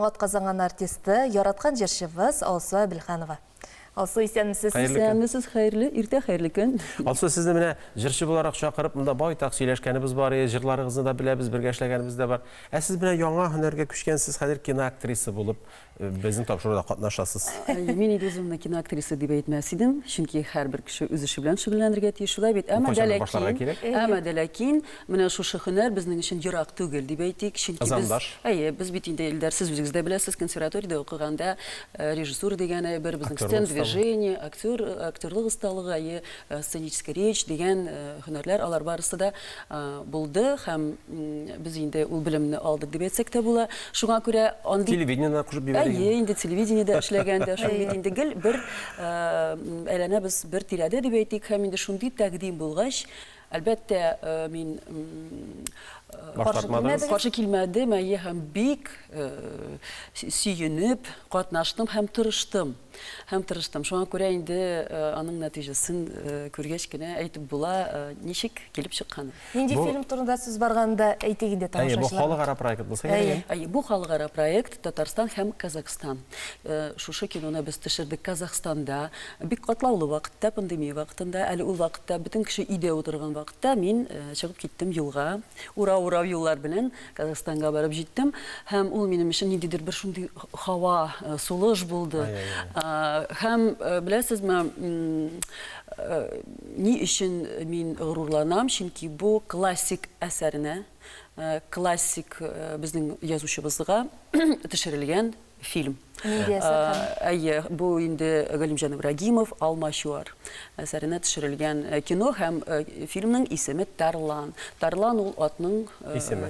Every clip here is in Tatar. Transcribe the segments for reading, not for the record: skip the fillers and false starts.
Атказанган артисты, яраткан җырчыбыз Алсу Әбелханова. Алсу, исәнмесез? Исәнмесез, хәерле, иртә хәерле көн. Алсу, сезне менә җырчы буларак чакырып, монда байтак сөйләшкәнебез бар, җырларыгызны да беләбез, бергә эшләгәнебез дә бар. Сез менә яңа һөнәргә күчкәнсез, хәзер кино актриса булып, безнең тапшыруда катнашасыз. Мин инде үземне кино актриса дип әйтмәс идем, чөнки һәрбер кеше үз эше белән шөгыльләнергә тиеш. Шулай бит, әмма дә ләкин, менә шушы һөнәр безнең өчен ерак түгел дип әйтик, чөнки без бит инде Илдар, сез үзегез дә беләсез, консерваториядә укыганда режиссура дигән бер безнең сцен движение, актерлык осталыгы, сценическая речь дигән һөнәрләр, алар барысы да булды һәм без инде ул белемне алдык дип әйтсәк тә була. Шуңа күрә андый телевидениедә кушып бирәләр. Инде телевидениедә эшләгәндә, шул бит инде гел бер әйләнәбез бер тирәдә дип әйтик, һәм инде шундый тәкъдим булгач, әлбәттә мин каршы килмәдем, һәм бик сөенеп катнаштым һәм тырыштым. Шуңа күрә инде аның нәтиҗәсен күргәч кенә әйтеп була, ничек килеп чыккан. Нинди фильм турында сүз барганда әйтик инде тамашачылар. Бу халыкара проект булса кирәк. Бу халыкара проект Татарстан һәм Казахстан. Шушы киноны без төшердек Казахстанда. Бик катлаулы вакытта, пандемия вакытында, әле ул вакытта бөтен кеше өйдә утырган вакытта мин чыгып киттем юлга. Урау юллар белән Казахстанга барып җиттем һәм ул минем өчен ниндидер бер шундый һава, сулыш булды. Һәм беләсезме, ни өчен мин горурланам, чөнки бу классик әсәренә, классик безнең язучыбызга төшерелгән фильм. Бу инде Галимҗан Ибрагимов Алмачуар әсәренә төшерелгән кино һәм фильмның исеме Тарлан. Тарлан ул атның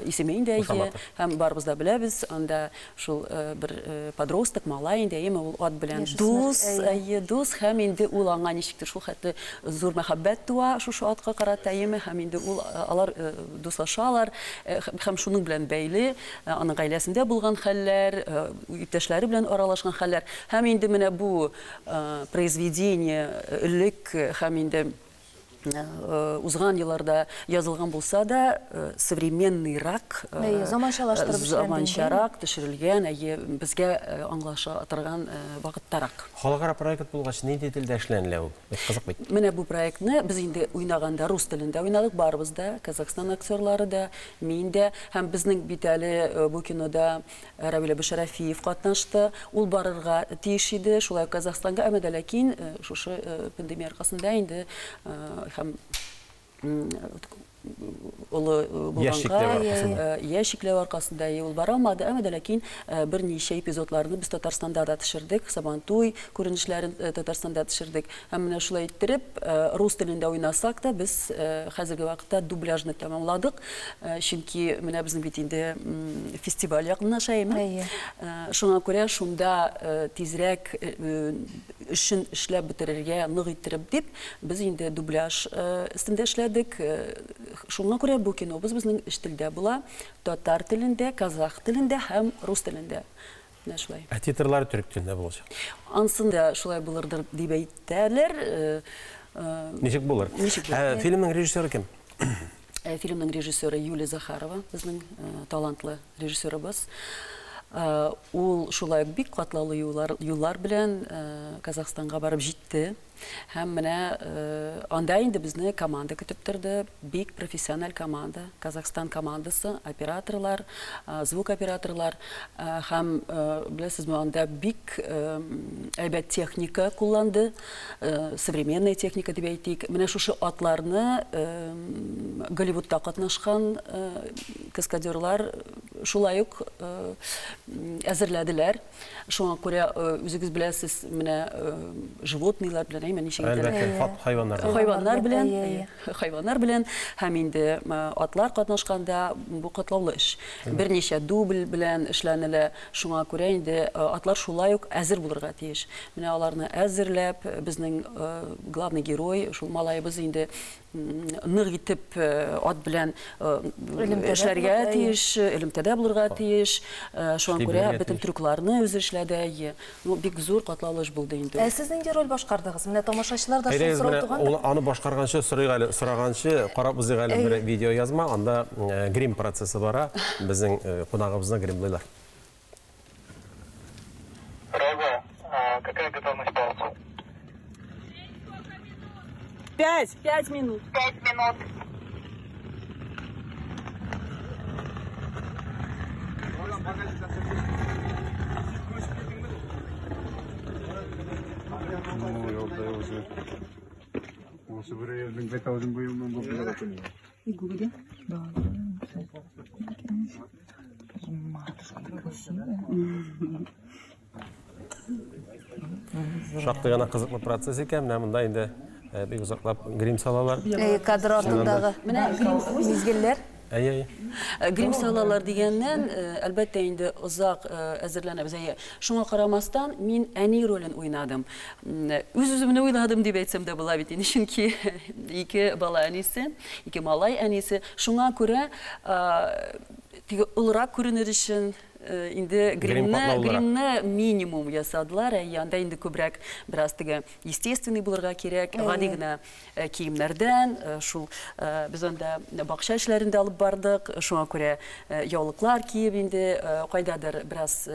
исеме инде, һәм барыбыз да беләбез, анда шул бер подросток, малай инде, ул ат белән дус, һәм инде ул аңа ничектер шул хәтле зур мәхәббәт туа шушы атка карата, һәм инде алар дуслашалар, һәм шуның белән бәйле, аның гаиләсендә булган хәлләр, иптәшләре белән аралашкан хәлләр. Һәм инде менә бу произведение элек һәм инде узган елларда язылган булса да, современныйрак, заманчарак төшерелгән, безгә аңлаша торган вакыттарак. Халыкара проект булгач, нинди телдә эшләнелә ул? Кызык бит. Менә бу проектны без инде уйнаганда рус телендә уйнадык, барыбыз да, Казахстан актерлары да, мин дә, һәм безнең бит әле бу кинода Равил Абушарафиев катнашты. Ул барырга тиеш иде, шулай Казахстанга, әмма дә ләкин шушы пандемия аркасында инде һәм яшикләр аркасында ул бара алмады, әмма дә ләкин берничә эпизодларны без Татарстанда да төшердек, Сабантуй күренешләрен Татарстанда төшердек. Һәм менә шулай иттереп, рус телендә уйнасак та, без хәзерге вакытта дубляжны тәмамладык, чөнки менә безнең бит инде фестиваль якынлаша, шуңа күрә шунда тизрәк эшен эшләп бетерергә нык иттереп дип, без инде дубляж өстендә эшләдек. Шуңа күрә бу кино безнең эш телдә була, татар телендә, казах телендә һәм рус телендә. Менә шулай. Титрлары төрек телендә булачак. Ансында шулай булырдыр дип әйтәләр. Ничек булыр? Фильмның режиссеры кем? Фильмның режиссеры Юлия Захарова, безнең талантлы режиссерыбыз. Ул шулай бик катлаулы юллар белән Казахстанга барып җитте. Һәм менә анда инде безне команда көтеп торды, бик профессиональ команда, Казахстан командасы, операторлар, звук операторлар, һәм беләсезме, анда бик әйбәт техника кулланды, современная техника дип әйтик. Менә шушы атларны Голливудта катнашкан каскадерлар шулай ук әзерләделәр. Шуңа күрә үзегез беләсез, менә животныйлар белән хайваннар белән һәм инде атлар катнашканда бу катлаулы эш. Берничә дубль белән эшләнелә. Шуңа күрә инде атлар шулай ук әзер булырга тиеш. Менә аларны әзерләп, безнең главный герой, шул малайыбыз инде нык итеп ат белән эшләргә тиеш, элемтәдә булырга тиеш. Шуңа күрә бөтен трюкларны үзе эшләде. Бик зур катлаулы эш булды инде. Сез нинди роль башкардыгыз? Менә тамашачылар да шул сорау туган. Аны башкарганчы, сораганчы, карап үзегә әле бер видео язма, анда грим процессы бара. Безнең кунагыбызны гримлыйлар. 5. 5 минут. 5 минут. Осы бір елдің бет аузын бұйымын бұл. Шақты ғана қызыклы процесс екен, менә монда инде бик озаклап грим салалар. Кадр артындағы мизгелләр. Әй. Грим салалар дигәннән, әлбәттә инде озак әзерләнәбез. Шуңа карамастан мин әни ролен уйнадым. Үз-үземне уйладым дип әйтсәм дә була бит. Чөнки ике бала әнисе, ике малай әнисе. Шуңа күрә теге улрак күренер өчен инде гримны минимум ясадылар. Янда инде күбрәк бераз теге естественный булырга кирәк. Гади генә киемнәрдән, шул без анда бакча эшләрендә алып бардык. Шуңа күрә яулыклар киеп инде кайдадыр бераз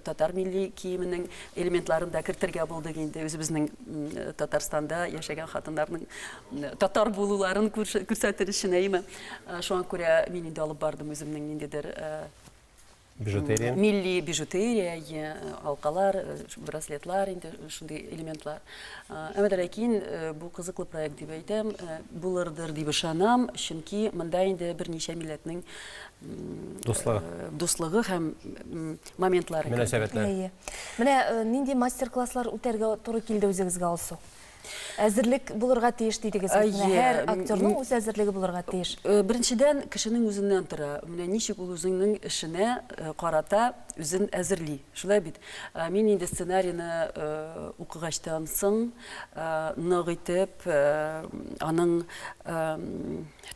татар милли киеменең элементларын да кертергә булдык инде. Үзебезнең Татарстанда яшәгән хатыннарның татар булуларын күрсәтер өчен әйме. Шуңа күрә мин инде алып бардым үземнең ниндидер Бижутерия. Милли бижутерия, алкалар, браслетлар, шундый элементлар. Әмма ләкин бу кызыклы проект дип әйтәм, булырдыр дип ышанам, чөнки монда инде берничә милләтнең дуслыгы һәм моментлары. Мөнәсәбәтләр. Менә нинди мастер-класслар үтәргә туры килде үзегезгә алсу? Әзерлек булырга тиеш дидегез. Һәр актерның үз әзерлеге булырга тиеш. Беренчедән кешенең үзеннән тора. Менә ничек ул үзенең эшенә карата үзен әзерли. Шулай бит. Мин инде сценарийны укыгачтан соң нык итеп аның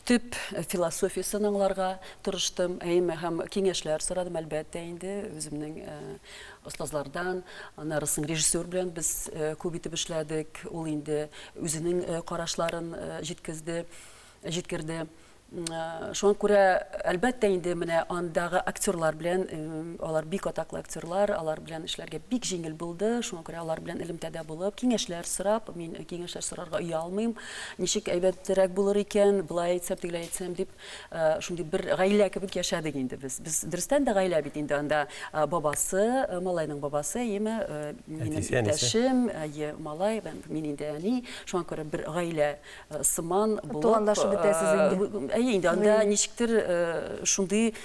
төп философиясын аңларга тырыштым. Һәм киңәшләр сорадым әлбәттә инде үземнең остазлардан, аннарысын режиссер белән без күп итеп эшләдек. Ул инде үзенең карашларын җиткерде. Шуңа күрә әлбәттә инде менә андагы актерлар белән, алар бик атаклы актерлар, алар белән эшләргә бик җиңел булды. Шуңа күрә алар белән элемтәдә булып, киңәшләр сорап, мин киңәшләр сорарга уялмыйм. Ничек әйбәтрәк булыр икән, булай әйтсәм, тигеләй әйтсәм дип, шундый бер гаилә кебек яшәдек инде без. Без дөрестән дә гаилә бит инде анда бабасы, малайның бабасы, яме, минем иптәшем, малай, мин инде әни. Шуңа күрә бер гаилә сыман булып, Туганлашып бетәсез инде. Инде анда ничектер шундый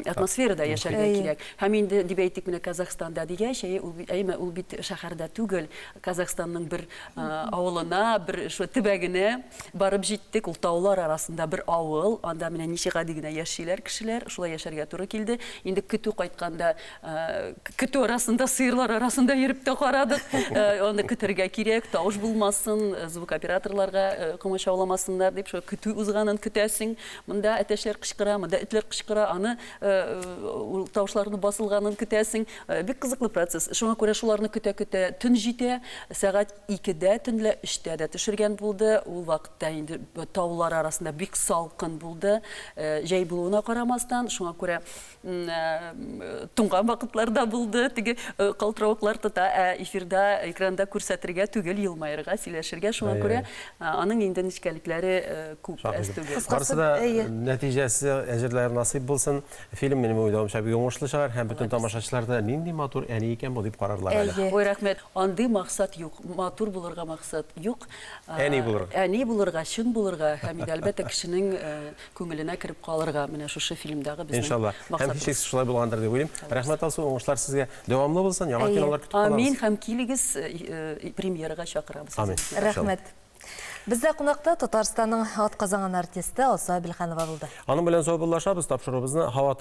атмосферада яшәргә кирәк. Һәм инде дип әйтик, менә Казахстанда дигәч, ул бит шәһәрдә түгел, Казахстанның бер авылына, бер шу төбәгенә барып җиттек. Ул таулар арасында бер авыл, анда менә ничек гади генә яшиләр кешеләр, шулай яшәргә туры килде. Инде көтү кайтканда, көтү арасында, сыерлар арасында йөреп тә карадык. Аны көтәргә кирәк, тавыш булмасын, звук операторларга комачауламасыннар дип, шу көтү узганын көтәсең. Монда әтәшләр кычкыра, монда этләр кычкыра, аны тавышларны басылганын көтәсең. Бик кызыклы процесс. Шуңа күрә шуларны көтә-көтә төн җитә, сәгать 2дә, төнлә 3тә дә төшергән булды. Ул вакытта инде таулар арасында бик салкын булды. Җәй булуына карамастан, шуңа күрә туңган вакытларда булды. Теге калтыравыклар тота, эфирда, экранда күрсәтергә түгел, елмаерга, сөйләшергә. Шуңа күрә аның инде нечкәлекләре күп әз түгел. Нәтиҗәсе әҗерләр насыйп булсын. Фильм минем уйламча бик уңышлы чыгар һәм бөтен тамашачылар да нинди матур әни икән бу дип карарлар әле. Ой, рәхмәт. Андый максат юк. Матур булырга максат юк. Әни булырга. Әни булырга, чын булырга һәм әлбәттә кешенең күңеленә кирип калырга менә шушы фильмдагы безнең иншалла. Һәм һичшиксез шулай булгандыр дип уйлыйм. Рәхмәт алсу, уңышлар сезгә дәвамлы булсын. Яңа кинолар көтеп калабыз. Амин, һәм килегез, премьерага чакырабыз. Амин. Рәхмәт. Бездә кунакта Татарстанның атказанган артисты Алса Билханова булды. Аның белән саубуллашабыз, тапшырыбызны һава